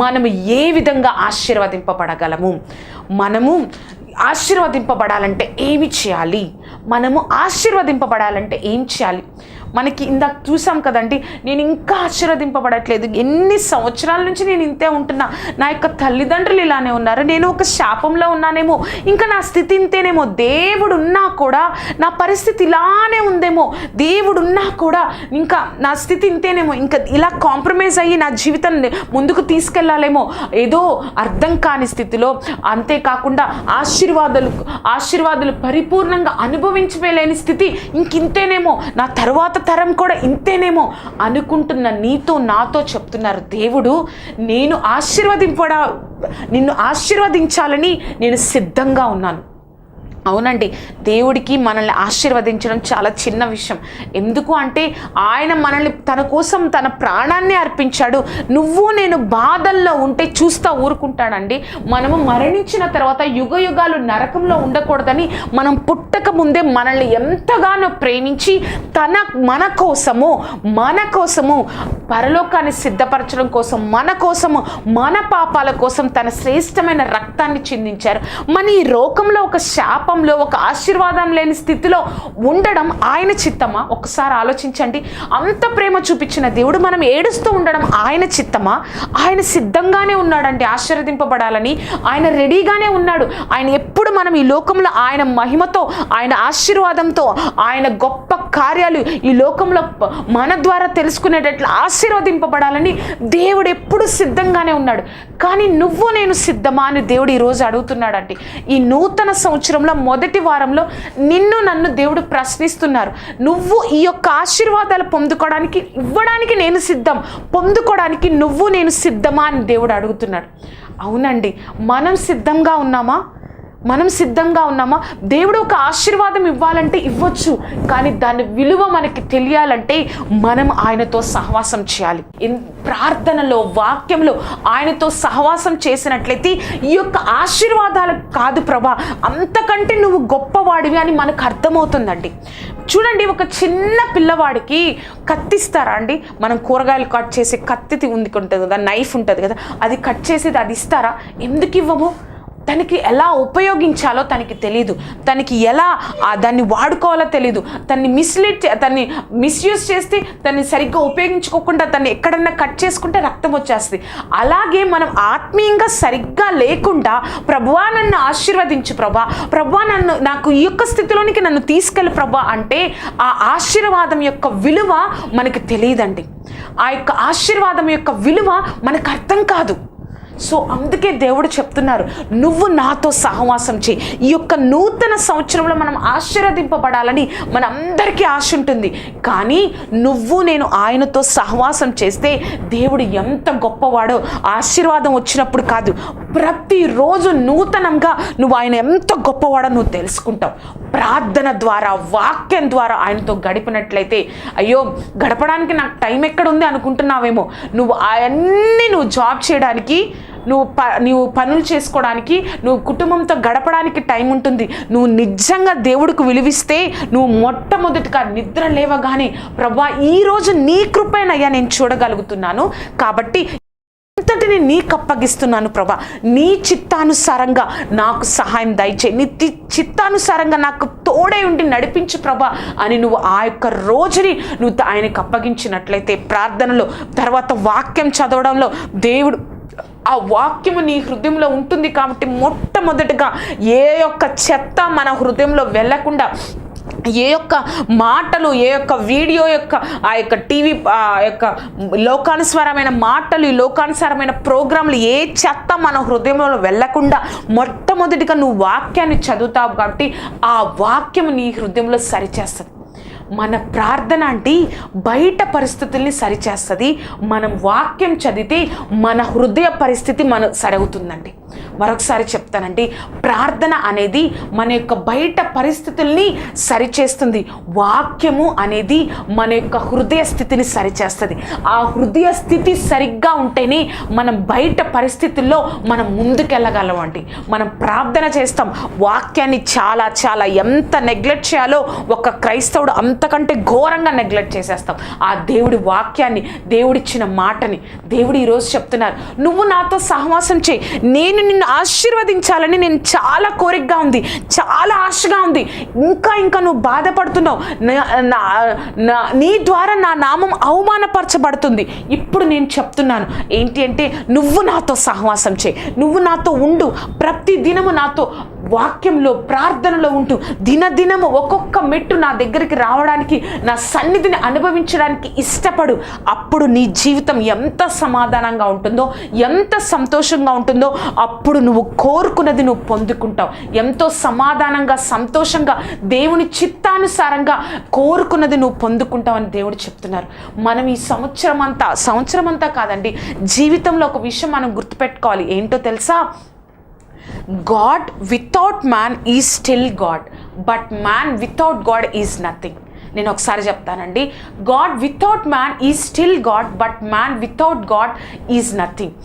మనము ఏ విధంగా ఆశీర్వదింపబడగలము, మనము ఆశీర్వదింపబడాలంటే ఏమి చేయాలి, మనము ఆశీర్వదింపబడాలంటే ఏం చేయాలి. మనకి ఇందాక చూసాం కదండి, నేను ఇంకా ఆశీర్వదింపబడట్లేదు, ఎన్ని సంవత్సరాల నుంచి నేను ఇంతే ఉంటున్నా, నా యొక్క తల్లిదండ్రులు ఇలానే ఉన్నారు, నేను ఒక శాపంలో ఉన్నానేమో, ఇంకా నా స్థితి ఇంతేనేమో, దేవుడు ఉన్నా కూడా నా పరిస్థితి ఇలానే ఉందేమో, దేవుడు ఉన్నా కూడా ఇంకా నా స్థితి ఇంతేనేమో, ఇంకా ఇలా కాంప్రమైజ్ అయ్యి నా జీవితాన్ని ముందుకు తీసుకెళ్లాలేమో, ఏదో అర్థం కాని స్థితిలో, అంతేకాకుండా ఆశీర్వాదాలు పరిపూర్ణంగా అనుభవించలేని స్థితి, ఇంకింతేనేమో, నా తరువాత తరం కూడా ఇంతేనేమో అనుకుంటున్న నీతో నాతో చెప్తున్నారు దేవుడు, నిన్ను ఆశీర్వదించాలని నేను సిద్ధంగా ఉన్నాను. అవునండి, దేవుడికి మనల్ని ఆశీర్వదించడం చాలా చిన్న విషయం. ఎందుకు అంటే ఆయన మనల్ని తన కోసం తన ప్రాణాన్ని అర్పించాడు. నువ్వు నేను బాధల్లో ఉంటే చూస్తా ఊరుకుంటాడండి. మనము మరణించిన తర్వాత యుగ యుగాలు నరకంలో ఉండకూడదని మనం పుట్టక ముందే మనల్ని ఎంతగానో ప్రేమించి మన కోసము పరలోకాన్ని సిద్ధపరచడం కోసం, మన పాపాల కోసం తన శ్రేష్టమైన రక్తాన్ని చిందించారు. మన ఈ లోకంలో ఒక శాపంలో, ఒక ఆశీర్వాదం లేని స్థితిలో ఉండడం ఆయన చిత్తమా? ఒకసారి ఆలోచించండి. అంత ప్రేమ చూపించిన దేవుడు మనం ఏడుస్తూ ఉండడం ఆయన చిత్తమా? ఆయన సిద్ధంగానే ఉన్నాడండి ఆశీర్వదింపబడాలని. ఆయన రెడీగానే ఉన్నాడు. ఆయన ఎప్పుడు మనం ఈ లోకంలో ఆయన మహిమతో, ఆయన ఆశీర్వాదంతో, ఆయన గొప్ప కార్యాలు ఈ లోకంలో మన ద్వారా తెలుసుకునేటట్లు ఆశీర్వదింపబడాలని దేవుడు ఎప్పుడు సిద్ధంగానే ఉన్నాడు. కానీ నువ్వు నేను సిద్ధమా అని దేవుడు ఈరోజు అడుగుతున్నాడండి. ఈ నూతన సంవత్సరంలో మొదటి వారంలో నన్ను దేవుడు ప్రశ్నిస్తున్నారు. నువ్వు ఈ యొక్క ఆశీర్వాదాలు ఇవ్వడానికి నేను సిద్ధం, పొందుకోవడానికి నువ్వు నేను సిద్ధమా అని దేవుడు అడుగుతున్నాడు. అవునండి, మనం సిద్ధంగా ఉన్నామా? దేవుడు ఒక ఆశీర్వాదం ఇవ్వాలంటే ఇవ్వచ్చు, కానీ దాని విలువ మనకి తెలియాలంటే మనం ఆయనతో సహవాసం చేయాలి. ప్రార్థనలో, వాక్యంలో ఆయనతో సహవాసం చేసినట్లయితే ఈ యొక్క ఆశీర్వాదాలు కాదు ప్రభా, అంతకంటే నువ్వు గొప్పవాడివి అని మనకు అర్థమవుతుందండి. చూడండి, ఒక చిన్న పిల్లవాడికి కత్తిస్తారా అండి? మనం కూరగాయలు కట్ చేసి కత్తి ఉంటుంది కదా, నైఫ్ ఉంటుంది కదా, అది కట్ చేసేది అది ఇస్తారా? ఎందుకు ఇవ్వము? తనకి ఎలా ఉపయోగించాలో తనకి తెలీదు, తనకి ఎలా దాన్ని వాడుకోవాలో తెలీదు, తన్ని మిస్యూజ్ చేస్తే తన్ని సరిగ్గా ఉపయోగించుకోకుండా తన్ని ఎక్కడన్నా కట్ చేసుకుంటే రక్తం వచ్చేస్తుంది. అలాగే మనం ఆత్మీయంగా సరిగ్గా లేకుండా ప్రభువా నన్ను ఆశీర్వదించు ప్రభువా నాకు ఈ యొక్క స్థితిలోనికి నన్ను తీసుకెళ్ళి ప్రభా అంటే ఆ ఆశీర్వాదం యొక్క విలువ మనకు తెలియదండి. ఆ యొక్క ఆశీర్వాదం యొక్క విలువ మనకు అర్థం కాదు. సో అందుకే దేవుడు చెప్తున్నారు, నువ్వు నాతో సహవాసం చేయి. ఈ యొక్క నూతన సంవత్సరంలో మనం ఆశీర్వదింపబడాలని మనందరికీ ఆశ ఉంటుంది. కానీ నువ్వు నేను ఆయనతో సహవాసం చేస్తే దేవుడు ఎంత గొప్పవాడో ఆశీర్వాదం వచ్చినప్పుడు కాదు, ప్రతిరోజు నూతనంగా నువ్వు ఆయన ఎంత గొప్పవాడో నువ్వు తెలుసుకుంటావు. ప్రార్థన ద్వారా, వాక్యం ద్వారా ఆయనతో గడిపినట్లయితే, అయ్యో గడపడానికి నాకు టైం ఎక్కడుంది అనుకుంటున్నావేమో, నువ్వు జాబ్ చేయడానికి, నువ్వు పనులు చేసుకోవడానికి, నువ్వు కుటుంబంతో గడపడానికి టైం ఉంటుంది. నువ్వు నిజంగా దేవుడికి విలువిస్తే నువ్వు మొట్టమొదటిగా నిద్ర లేవగానే ప్రభా ఈరోజు నీ కృపేనయ్యా నేను చూడగలుగుతున్నాను, కాబట్టి అంతటిని నీకు అప్పగిస్తున్నాను ప్రభా, నీ చిత్తానుసారంగా నాకు సహాయం దయచేయి, నీ చిత్తానుసారంగా నాకు తోడై ఉండి నడిపించు ప్రభా అని నువ్వు ఆ యొక్క రోజుని నువ్వు ఆయనకు అప్పగించినట్లయితే, ప్రార్థనలో తర్వాత వాక్యం చదవడంలో దేవుడు ఆ వాక్యము నీ హృదయంలో ఉంటుంది. కాబట్టి మొట్టమొదటిగా ఏ యొక్క చెత్త మన హృదయంలో వెళ్ళకుండా, ఏ యొక్క మాటలు, ఏ యొక్క వీడియో యొక్క ఆ యొక్క టీవీ యొక్క లోకానుసారమైన మాటలు, ఈ లోకానుసారమైన ప్రోగ్రాంలు, ఏ చెత్త మన హృదయంలో వెళ్ళకుండా మొట్టమొదటిగా నువ్వు వాక్యాన్ని చదువుతావు. కాబట్టి ఆ వాక్యము నీ హృదయంలో సరిచేస్తుంది. మన ప్రార్థన అంటే బయట పరిస్థితుల్ని సరిచేస్తుంది. మనం వాక్యం చదివితే మన హృదయ పరిస్థితి సరవుతుందండి. మరొకసారి చెప్తానండి, ప్రార్థన అనేది మన యొక్క బయట పరిస్థితుల్ని సరిచేస్తుంది. వాక్యము అనేది మన యొక్క హృదయ స్థితిని సరిచేస్తుంది. ఆ హృదయ స్థితి సరిగ్గా ఉంటేనే మనం బయట పరిస్థితుల్లో మనం ముందుకెళ్ళగలం అండి. మనం ప్రార్థన చేస్తాం, వాక్యాన్ని చాలా చాలా ఎంత నెగ్లెక్ట్ చేయాలో ఒక క్రైస్తవుడు అంతకంటే ఘోరంగా నెగ్లెక్ట్ చేసేస్తాం. ఆ దేవుడి వాక్యాన్ని, దేవుడిచ్చిన మాటని. దేవుడు ఈరోజు చెప్తున్నారు, నువ్వు నాతో సహవాసం చేయి, నేను నిన్ను ఆశీర్వదించాలని నేను చాలా కోరికగా ఉంది, చాలా ఆశగా ఉంది. ఇంకా నువ్వు బాధపడుతున్నావు, నీ ద్వారా నా నామం అవమానపరచబడుతుంది. ఇప్పుడు నేను చెప్తున్నాను ఏంటి అంటే, నువ్వు నాతో సహవాసం చేయి, నువ్వు నాతో ఉండు, ప్రతి దినము నాతో వాక్యంలో ప్రార్థనలో ఉంటూ దినదినము ఒక్కొక్క మెట్టు నా దగ్గరికి రావడానికి, నా సన్నిధిని అనుభవించడానికి ఇష్టపడు. అప్పుడు నీ జీవితం ఎంత సమాధానంగా ఉంటుందో, ఎంత సంతోషంగా ఉంటుందో, అప్పుడు నువ్వు కోరుకున్నది నువ్వు పొందుకుంటావు. ఎంతో సమాధానంగా, సంతోషంగా, దేవుని చిత్తానుసారంగా కోరుకున్నది నువ్వు పొందుకుంటావు అని దేవుడు చెప్తున్నారు. మనం ఈ సంవత్సరం అంతా కాదండి, జీవితంలో ఒక విషయం మనం గుర్తుపెట్టుకోవాలి. ఏంటో తెలుసా? God without man is still God, but man without God is nothing. నేను ఒకసారి చెప్తానండి, God without man is still God, but man without God is nothing.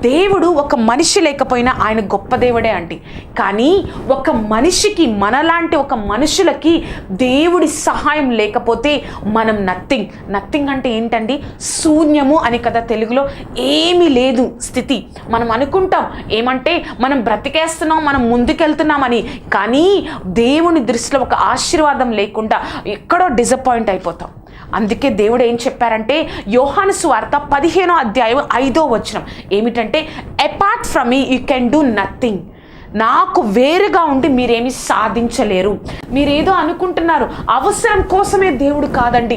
దేవుడు ఒక మనిషి లేకపోయినా ఆయన గొప్ప దేవుడే అండి. కానీ ఒక మనిషికి, మనలాంటి ఒక మనుషులకి దేవుడి సహాయం లేకపోతే మనం నథింగ్ అంటే ఏంటండి? శూన్యము అని కదా తెలుగులో. ఏమీ లేదు స్థితి. మనం అనుకుంటాం ఏమంటే మనం బ్రతికేస్తున్నాం, మనం ముందుకెళ్తున్నామని. కానీ దేవుని దృష్టిలో ఒక ఆశీర్వాదం లేకుండా ఎక్కడో డిసప్పాయింట్ అయిపోతాం. అందుకే దేవుడు ఏం చెప్పారంటే, యోహాను సువార్త 15వ అధ్యాయం 5వ వచనం ఏమిటంటే, apart from me you can do nothing. నాకు వేరుగా ఉండి మీరేమీ సాధించలేరు. మీరేదో అనుకుంటున్నారు, అవసరం కోసమే దేవుడు కాదండి.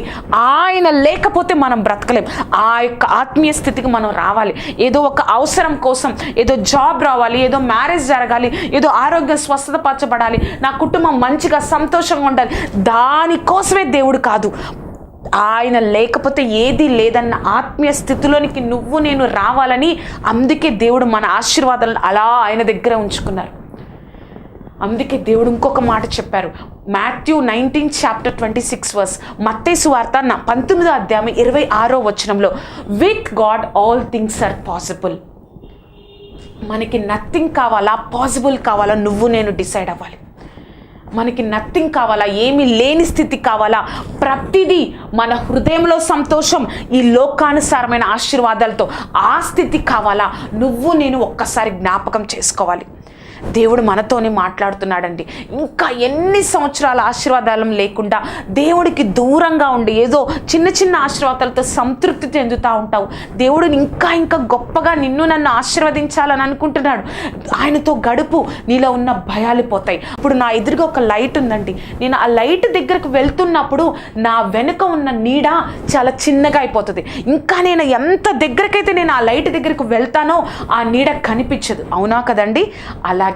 ఆయన లేకపోతే మనం బ్రతకలేం. ఆ యొక్క ఆత్మీయ స్థితికి మనం రావాలి. ఏదో ఒక అవసరం కోసం, ఏదో జాబ్ రావాలి, ఏదో మ్యారేజ్ జరగాలి, ఏదో ఆరోగ్యం స్వస్థత పరచబడాలి, నా కుటుంబం మంచిగా సంతోషంగా ఉండాలి, దానికోసమే దేవుడు కాదు. ఆయన లేకపోతే ఏది లేదన్న ఆత్మీయ స్థితిలోనికి నువ్వు నేను రావాలని, అందుకే దేవుడు మన ఆశీర్వాదాలను అలా ఆయన దగ్గర ఉంచుకున్నారు. అందుకే దేవుడు ఇంకొక మాట చెప్పారు, మాథ్యూ 19:26 మత్తయి సువార్త 19వ అధ్యాయం 26వ వచనంలో, with God all things are possible. మనకి నథింగ్ కావాలా, పాసిబుల్ కావాలా, నువ్వు నేను డిసైడ్ అవ్వాలి. మనకి నథింగ్ కావాలా, ఏమీ లేని స్థితి కావాలా, ప్రతిదీ మన హృదయంలో సంతోషం, ఈ లోకానుసారమైన ఆశీర్వాదాలతో ఆ స్థితి కావాలా, నువ్వు నేను ఒక్కసారి జ్ఞాపకం చేసుకోవాలి. దేవుడు మనతోనే మాట్లాడుతున్నాడండి. ఇంకా ఎన్ని సంవత్సరాల ఆశీర్వాదాలు లేకుండా దేవుడికి దూరంగా ఉండి ఏదో చిన్న చిన్న ఆశీర్వాదాలతో సంతృప్తి చెందుతూ ఉంటావు. దేవుడిని ఇంకా గొప్పగా నిన్ను నన్ను ఆశీర్వదించాలని అనుకుంటున్నాడు. ఆయనతో గడుపు, నీలో ఉన్న భయాలు పోతాయి. ఇప్పుడు నా ఎదురుగా ఒక లైట్ ఉందండి, నేను ఆ లైట్ దగ్గరకు వెళ్తున్నప్పుడు నా వెనుక ఉన్న నీడ చాలా చిన్నగా అయిపోతుంది. ఇంకా నేను ఎంత దగ్గరకైతే నేను ఆ లైట్ దగ్గరకు వెళ్తానో ఆ నీడ కనిపించదు. అవునా కదండి? అలాగే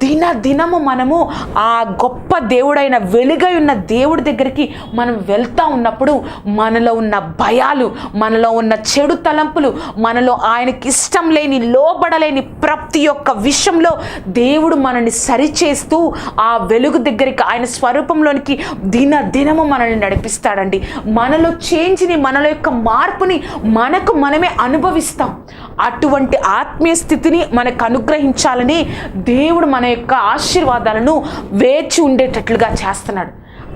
దినదినము మనము ఆ గొప్ప దేవుడైన, వెలుగై ఉన్న దేవుడి దగ్గరికి మనం వెళ్తా ఉన్నప్పుడు మనలో ఉన్న భయాలు, మనలో ఉన్న చెడు తలంపులు, మనలో ఆయనకి ఇష్టం లేని, లోబడలేని ప్రతి ఒక్క విషయంలో దేవుడు మనల్ని సరిచేస్తూ ఆ వెలుగు దగ్గరికి, ఆయన స్వరూపంలోనికి దినదినము మనల్ని నడిపిస్తాడండి. మనలో చేంజ్ని, మనలో యొక్క మార్పుని మనకు మనమే అనుభవిస్తాం. అటువంటి ఆత్మీయ స్థితిని మనకు అనుగ్రహించాలని దేవుడు మన యొక్క ఆశీర్వాదాలను వేచి ఉండేటట్లుగా చేస్తున్నాడు.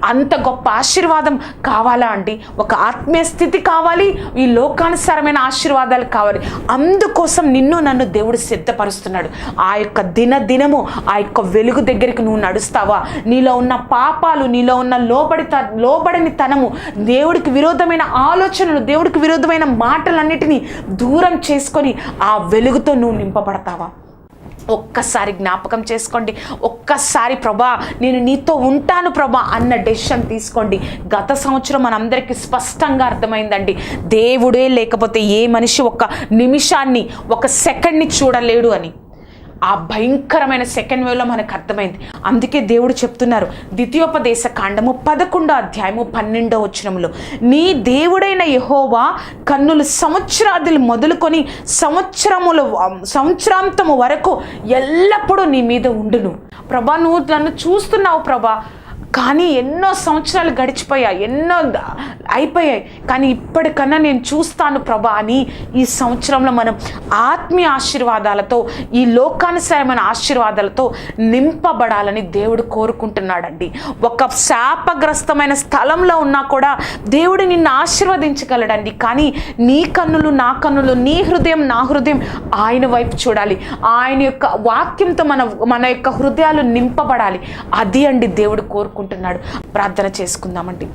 అంత గొప్ప ఆశీర్వాదం కావాలా అండి? ఒక ఆత్మీయ స్థితి కావాలి, ఈ లోకానుసారమైన ఆశీర్వాదాలు కావాలి. అందుకోసం నిన్ను నన్ను దేవుడు సిద్ధపరుస్తున్నాడు. ఆ యొక్క దినదినము ఆ యొక్క వెలుగు దగ్గరికి నువ్వు నడుస్తావా? నీలో ఉన్న పాపాలు, నీలో ఉన్న లోబడని తనము, దేవుడికి విరోధమైన ఆలోచనలు, దేవుడికి విరోధమైన మాటలన్నిటినీ దూరం చేసుకొని ఆ వెలుగుతో నువ్వు నింపబడతావా? ఒక్కసారి జ్ఞాపకం చేసుకోండి. ఒక్కసారి ప్రభా నేను నీతో ఉంటాను ప్రభా అన్న డెసిషన్ తీసుకోండి. గత సంవత్సరం మనందరికీ స్పష్టంగా అర్థమైందండి, దేవుడే లేకపోతే ఏ మనిషి ఒక్క నిమిషాన్ని, ఒక సెకండ్ని చూడలేడు అని. ఆ భయంకరమైన సెకండ్ వేవ్లో మనకు అర్థమైంది. అందుకే దేవుడు చెప్తున్నారు, ద్వితీయోపదేశ కాండము 11వ అధ్యాయము 12వ వచనంలో, నీ దేవుడైన యెహోవా కన్నులు సంవత్సరాదులు మొదలుకొని సంవత్సరాంతము వరకు ఎల్లప్పుడూ నీ మీద ఉండును. ప్రభా, నువ్వు నన్ను చూస్తున్నావు ప్రభా, కానీ ఎన్నో సంవత్సరాలు గడిచిపోయాయి, ఎన్నో అయిపోయాయి, కానీ ఇప్పటికన్నా నేను చూస్తాను ప్రభా అని ఈ సంవత్సరంలో మనం ఆత్మీయ ఆశీర్వాదాలతో, ఈ లోకానుసారమైన ఆశీర్వాదాలతో నింపబడాలని దేవుడు కోరుకుంటున్నాడండి. ఒక శాపగ్రస్తమైన స్థలంలో ఉన్నా కూడా దేవుడు నిన్ను ఆశీర్వదించగలడండి. కానీ నీ కన్నులు నా కన్నులు, నీ హృదయం నా హృదయం ఆయన వైపు చూడాలి. ఆయన యొక్క వాక్యంతో మన యొక్క హృదయాలు నింపబడాలి. అది అండి దేవుడు కోరుకుంటున్నాడు. ప్రార్థన చేసుకుందామండి.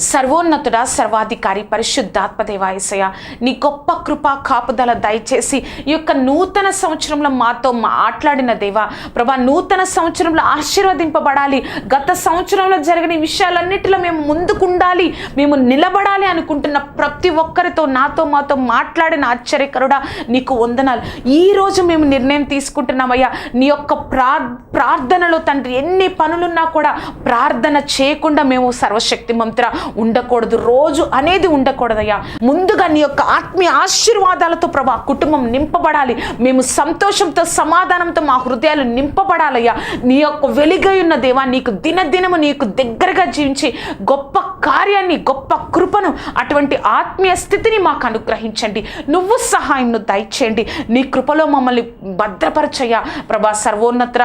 సర్వోన్నతుడా, సర్వాధికారి, పరిశుద్ధాత్మదేవా యేసయ్య, నీ గొప్ప కృపా కాపుదల దయచేసి ఈ యొక్క నూతన సంవత్సరంలో మాతో మాట్లాడిన దేవా ప్రభా, నూతన సంవత్సరంలో ఆశీర్వదింపబడాలి. గత సంవత్సరంలో జరిగిన విషయాలన్నిటిలో మేము ముందుకుండాలి, మేము నిలబడాలి అనుకుంటున్న ప్రతి ఒక్కరితో మాతో మాట్లాడిన ఆశ్చర్యకరుడా నీకు వందనాలు. ఈరోజు మేము నిర్ణయం తీసుకుంటున్నామయ్యా, నీ యొక్క ప్రార్థనలో తండ్రి ఎన్ని పనులున్నా కూడా ప్రార్థన చేయకుండా మేము సర్వశక్తి మంత్ర ఉండకూడదు, రోజు అనేది ఉండకూడదయ్యా. ముందుగా నీ యొక్క ఆత్మీయ ఆశీర్వాదాలతో ప్రభా కుటుంబం నింపబడాలి. మేము సంతోషంతో సమాధానంతో మా హృదయాలు నింపబడాలయ్యా. నీ యొక్క వెలుగై ఉన్న దేవా, నీకు దినదినము నీకు దగ్గరగా జీవించి గొప్ప కార్యాన్ని, గొప్ప కృపను, అటువంటి ఆత్మీయ స్థితిని మాకు అనుగ్రహించండి. నువ్వు సహాయంను దయచేయండి. నీ కృపలో మమ్మల్ని భద్రపరచయ్యా ప్రభా. సర్వోన్నత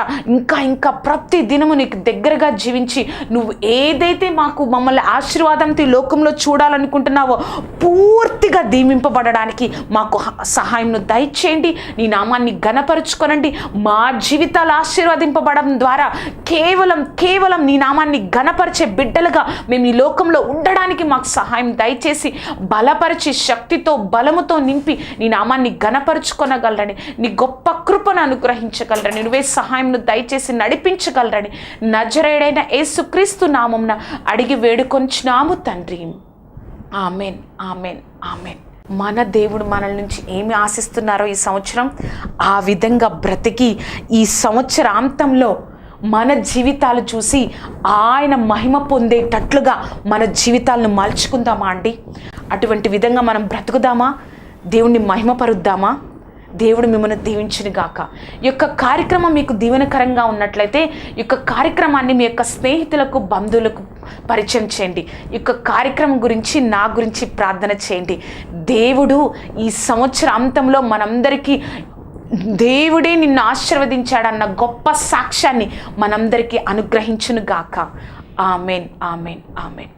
ఇంకా ప్రతి దినము నీకు దగ్గరగా జీవించి నువ్వు ఏదైతే మమ్మల్ని ఆశీర్వాదంతో ఈ లోకంలో చూడాలనుకుంటున్నావో పూర్తిగా దీవింపబడడానికి మాకు సహాయంను దయచేయండి. నీ నామాన్ని ఘనపరుచుకొనండి. మా జీవితాలు ఆశీర్వదింపబడడం ద్వారా కేవలం నీ నామాన్ని ఘనపరిచే బిడ్డలుగా మేము ఈ లోకంలో ఉండడానికి మాకు సహాయం దయచేసి బలపరిచి శక్తితో బలముతో నింపి నీ నామాన్ని ఘనపరుచుకొనగలరని, నీ గొప్ప కృపను అనుగ్రహించగలరని, నువ్వే సహాయంను దయచేసి నడిపించగలరని నజరేయుడైన యేసుక్రీస్తు నామమున అడిగి వేడుకొంచున్నాము తండ్రి. Amen, amen, amen. మన దేవుడు మనల నుంచి ఏమి ఆశిస్తున్నారో ఈ సంవత్సరం ఆ విధంగా బ్రతికి ఈ సంవత్సరాంతంలో మన జీవితాలు చూసి ఆయన మహిమ పొందేటట్లుగా మన జీవితాలను మలుచుకుందామా అండి? అటువంటి విధంగా మనం బ్రతుకుదామా? దేవుణ్ణి మహిమపరుద్దామా? దేవుడు మిమ్మల్ని దీవించును గాక. ఈ యొక్క కార్యక్రమం మీకు దీవెనకరంగా ఉన్నట్లయితే ఈ యొక్క కార్యక్రమాన్ని మీ యొక్క స్నేహితులకు, బంధువులకు పరిచయం చేయండి. ఈ యొక్క కార్యక్రమం గురించి, నా గురించి ప్రార్థన చేయండి. దేవుడు ఈ సంవత్సరాంతంలో మనందరికీ దేవుడే నిన్ను ఆశీర్వదించాడన్న గొప్ప సాక్ష్యాన్ని మనందరికీ అనుగ్రహించును గాక. Amen, amen, amen.